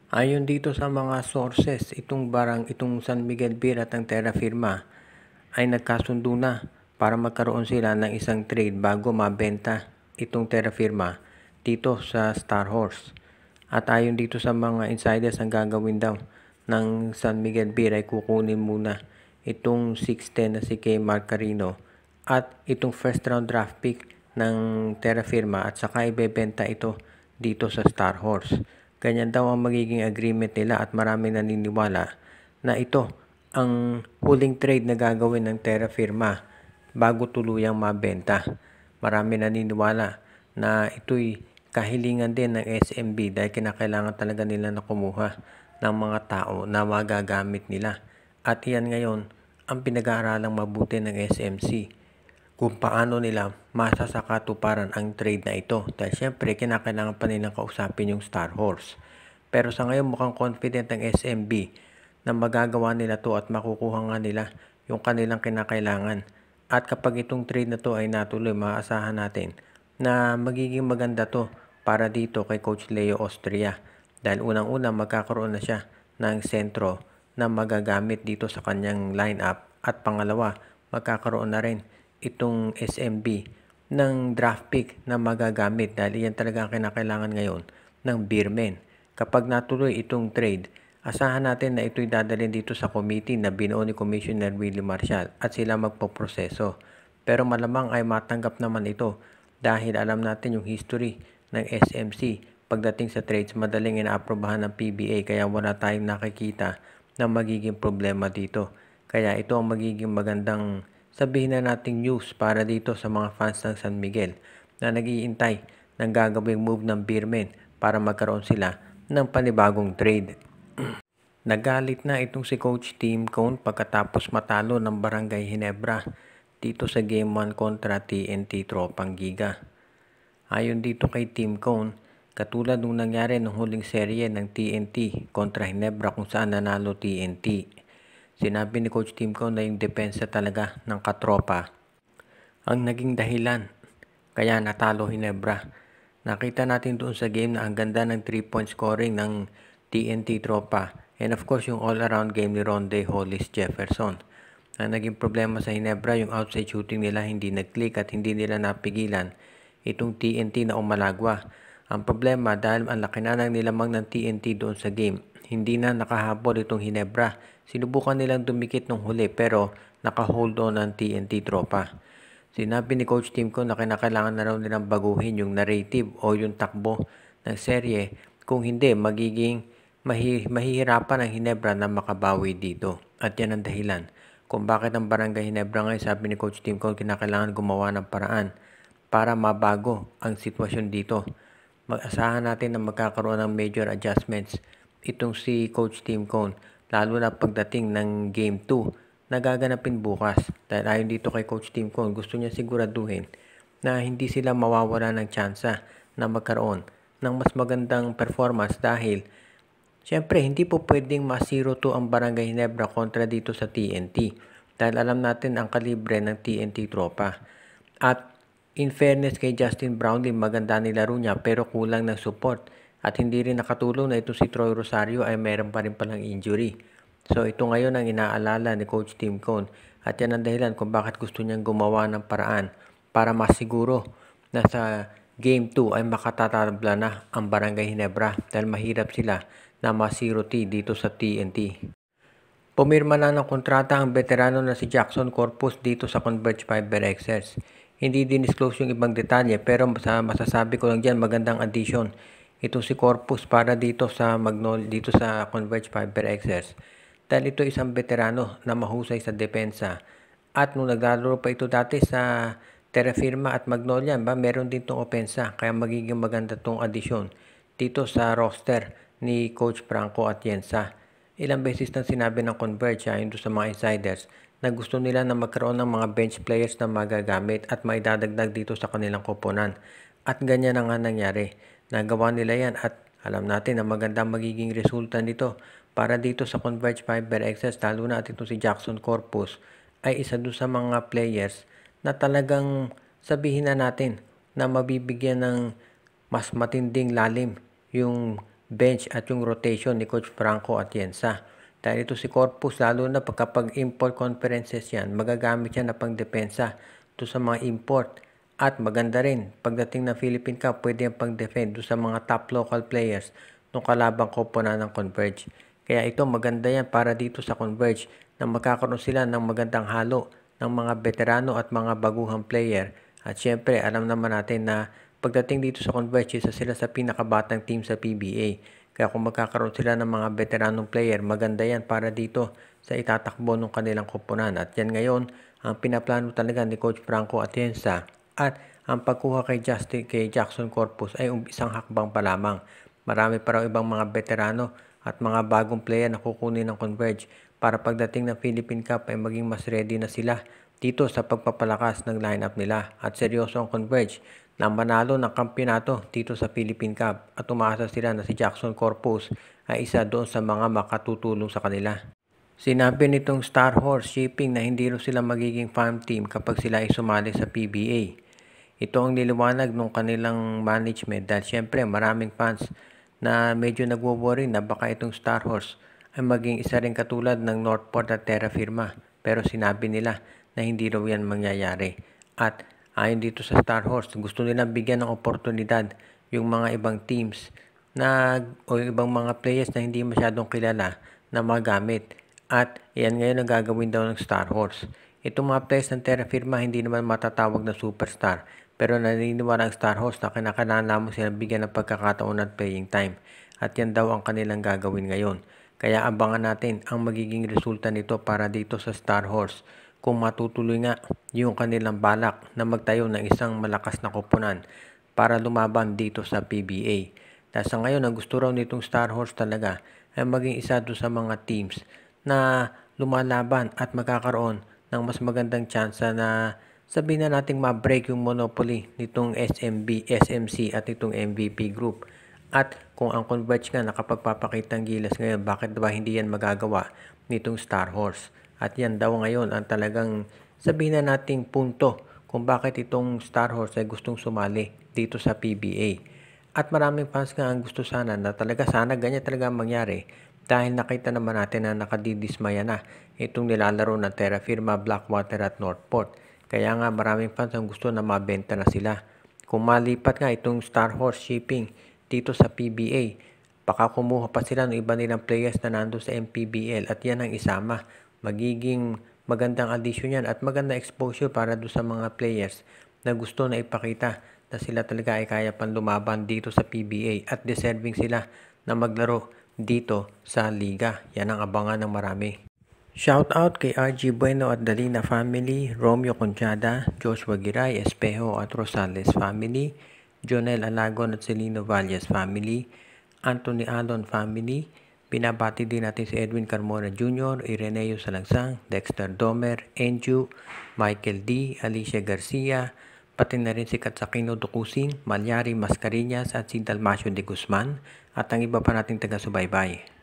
Ayon dito sa mga sources, itong San Miguel Beer at ang Terra Firma ay nagkasundo na para magkaroon sila ng isang trade bago mabenta itong Terra Firma dito sa Star Horse. At ayon dito sa mga insiders, ang gagawin daw ng San Miguel Beer ay kukunin muna itong 6'10 na si Kay Marcarino at itong first round draft pick ng Terra Firma at saka ibebenta ito dito sa Star Horse. Ganyan daw ang magiging agreement nila at maraming naniniwala na ito ang huling trade na gagawin ng Terra Firma bago tuluyang mabenta. Marami naniniwala na ito'y kahilingan din ng SMB dahil kinakailangan talaga nila na kumuha ng mga tao na magagamit nila. At iyan ngayon ang pinag-aaralang mabuti ng SMC kung paano nila masasakatuparan ang trade na ito. Dahil syempre kinakailangan pa nilang kausapin yung Star Horse. Pero sa ngayon mukhang confident ang SMB na magagawa nila to at makukuha nga nila yung kanilang kinakailangan. At kapag itong trade na to ay natuloy, maasahan natin na magiging maganda to para dito kay Coach Leo Austria. Dahil unang-una magkakaroon na siya ng sentro na magagamit dito sa kanyang lineup. At pangalawa, magkakaroon na rin itong SMB ng draft pick na magagamit dahil iyan talaga ang kinakailangan ngayon ng Beermen. Kapag natuloy itong trade, asahan natin na ito'y dadalhin dito sa committee na binuo ni Commissioner Willie Marshall at sila magpoproseso. Pero malamang ay matanggap naman ito dahil alam natin yung history ng SMC pagdating sa trades, madaling inaaprobahan ng PBA kaya wala tayong nakikita na magiging problema dito. Kaya ito ang magiging magandang sabihin na nating news para dito sa mga fans ng San Miguel na nag-iintay ng gagawing move ng Beermen para magkaroon sila ng panibagong trade. Nagalit na itong si Coach Tim Cone pagkatapos matalo ng Barangay Ginebra dito sa Game 1 kontra TNT Tropang Giga. Ayon dito kay Tim Cone, katulad nung nangyari nung huling serye ng TNT kontra Ginebra kung saan nanalo TNT. Sinabi ni Coach Tim Cone na yung depensa talaga ng katropa ang naging dahilan kaya natalo Ginebra. Nakita natin doon sa game na ang ganda ng 3-point scoring ng TNT Tropa and of course yung all-around game ni Ronde Hollis Jefferson. Ang naging problema sa Ginebra, yung outside shooting nila hindi nag-click at hindi nila napigilan itong TNT na umalagwa. Ang problema dahil ang laki na ng nilamang ng TNT doon sa game, hindi na nakahabol itong Ginebra. Sinubukan nilang dumikit nung huli pero naka-hold on ang TNT Tropa. Sinabi ni Coach Tim Cone na kinakailangan na raw nilang baguhin yung narrative o yung takbo ng serye. Kung hindi, magiging mahihirapan ang Ginebra na makabawi dito. At yan ang dahilan kung bakit ang Barangay Ginebra ngayon, sabi ni Coach Tim Cone, kinakailangan gumawa ng paraan para mabago ang sitwasyon dito. Mag-asahan natin na magkakaroon ng major adjustments itong si Coach Tim Cone, lalo na pagdating ng Game 2 na gaganapin bukas. Dahil ayon dito kay Coach Tim Cone, gusto niya siguraduhin na hindi sila mawawala ng tsansa na magkaroon ng mas magandang performance dahil syempre hindi po pwedeng ma-0-2 ang Barangay Ginebra kontra dito sa TNT dahil alam natin ang kalibre ng TNT Tropa. At in fairness kay Justin Brownlee, maganda nilaro niya pero kulang ng support. At hindi rin nakatulong na ito si Troy Rosario ay meron pa rin palang injury. So ito ngayon ang inaalala ni Coach Tim Cone. At yan ang dahilan kung bakit gusto niyang gumawa ng paraan para masiguro na sa Game 2 ay makatatabla na ang Barangay Ginebra dahil mahirap sila na ma-0-T dito sa TNT. Pumirma na ng kontrata ang veterano na si Jackson Corpus dito sa Converge Fiber XS. Hindi din-disclose yung ibang detalye pero masasabi ko lang dyan magandang addition ito si Corpus para dito sa dito sa Converge Fiber XS. Dahil ito isang veterano na mahusay sa depensa. At nung naglalaro pa ito dati sa Terra Firma at Magnolia, meron din tong opensa. Kaya magiging maganda tong addition dito sa roster ni Coach Franco Atienza. Ilang beses nang sinabi ng Converge ayon sa mga insiders na gusto nila na magkaroon ng mga bench players na magagamit at maidadagdag dito sa kanilang koponan. At ganyan na nga nangyari. Nagawa nila yan at alam natin na magandang magiging resulta nito para dito sa Converge Fiber XS, lalo na at ito si Jackson Corpus ay isa doon sa mga players na talagang sabihin na natin na mabibigyan ng mas matinding lalim yung bench at yung rotation ni Coach Franco Atienza. Dahil ito si Corpus, lalo na pagkapag import conferences yan, magagamit yan na pang-depensa to sa mga import. At maganda rin, pagdating ng Philippine Cup, pwede yan pang-defend do sa mga top local players nung kalabang koponan ng Converge. Kaya ito maganda yan para dito sa Converge na magkakaroon sila ng magandang halo ng mga veterano at mga baguhang player. At syempre, alam naman natin na pagdating dito sa Converge, isa sila sa pinakabatang team sa PBA. Kaya kung magkakaroon sila ng mga veteranong player, maganda yan para dito sa itatakbo ng kanilang koponan. At yan ngayon, ang pinaplano talaga ni Coach Franco Atienza. At ang pagkuha kay Jackson Corpus ay isang hakbang pa lamang. Marami pa raw ibang mga veterano at mga bagong player na kukunin ng Converge para pagdating ng Philippine Cup ay maging mas ready na sila dito sa pagpapalakas ng lineup nila. At seryoso ang Converge na manalo ng kampyonato dito sa Philippine Cup at umaasa sila na si Jackson Corpus ay isa doon sa mga makatutulong sa kanila. Sinabi nitong Star Horse Shipping na hindi rin sila magiging farm team kapag sila ay sumali sa PBA. Ito ang niliwanag ng kanilang management dahil syempre maraming fans na medyo nagwo-worry na baka itong Star Horse ay maging isa rin katulad ng Northport at Terra Firma. Pero sinabi nila na hindi raw yan mangyayari. At ayon dito sa Star Horse, gusto nilang bigyan ng oportunidad yung mga ibang teams o ibang mga players na hindi masyadong kilala na magamit. At yan ngayon ang gagawin daw ng Star Horse. Itong mga players ng Terra Firma hindi naman matatawag na superstar. Pero naniniwala ang Star Horse na kinakailangan lamang silang bigyan ng pagkakataon at playing time. At yan daw ang kanilang gagawin ngayon. Kaya abangan natin ang magiging resulta nito para dito sa Star Horse. Kung matutuloy nga yung kanilang balak na magtayo ng isang malakas na koponan para lumaban dito sa PBA. Dahil sa ngayon, ang gusto raw nitong Star Horse talaga ay maging isa doon sa mga teams na lumalaban at magkakaroon ng mas magandang tsansa na sabihin na nating ma-break yung monopoly nitong SMC at itong MVP group. At kung ang Converge nga nakapagpapakita ng gilas ngayon, bakit ba hindi yan magagawa nitong Star Horse? At yan daw ngayon ang talagang sabihin na nating punto kung bakit itong Star Horse ay gustong sumali dito sa PBA. At maraming fans nga ang gusto sana na sana ganyan talaga mangyari dahil nakita naman natin na nakadidismaya na itong nilalaro ng Terra Firma, Blackwater at Northport. Kaya nga maraming fans ang gusto na mabenta na sila. Kung malipat nga itong Star Horse Shipping dito sa PBA, baka kumuha pa sila ng iba nilang players na nando sa MPBL at yan ang isama. Magiging magandang addition yan at magandang exposure para doon sa mga players na gusto na ipakita na sila talaga ay kaya pang lumaban dito sa PBA at deserving sila na maglaro dito sa liga. Yan ang abangan ng marami. Shout out kay RG Bueno at Dalina family, Romeo Conchada, Joshua Giray, Espejo at Rosales family, Jonel Alagon at Celino Valles family, Anthony Alon family. Binabati din natin si Edwin Carmona Jr., Ireneo Salangsang, Dexter Domer, Enju, Michael D., Alicia Garcia, pati na rin si Katsakino Dukusin, Malyari Mascareñas at si Dalmacio de Guzman at ang iba pa nating taga-subaybay.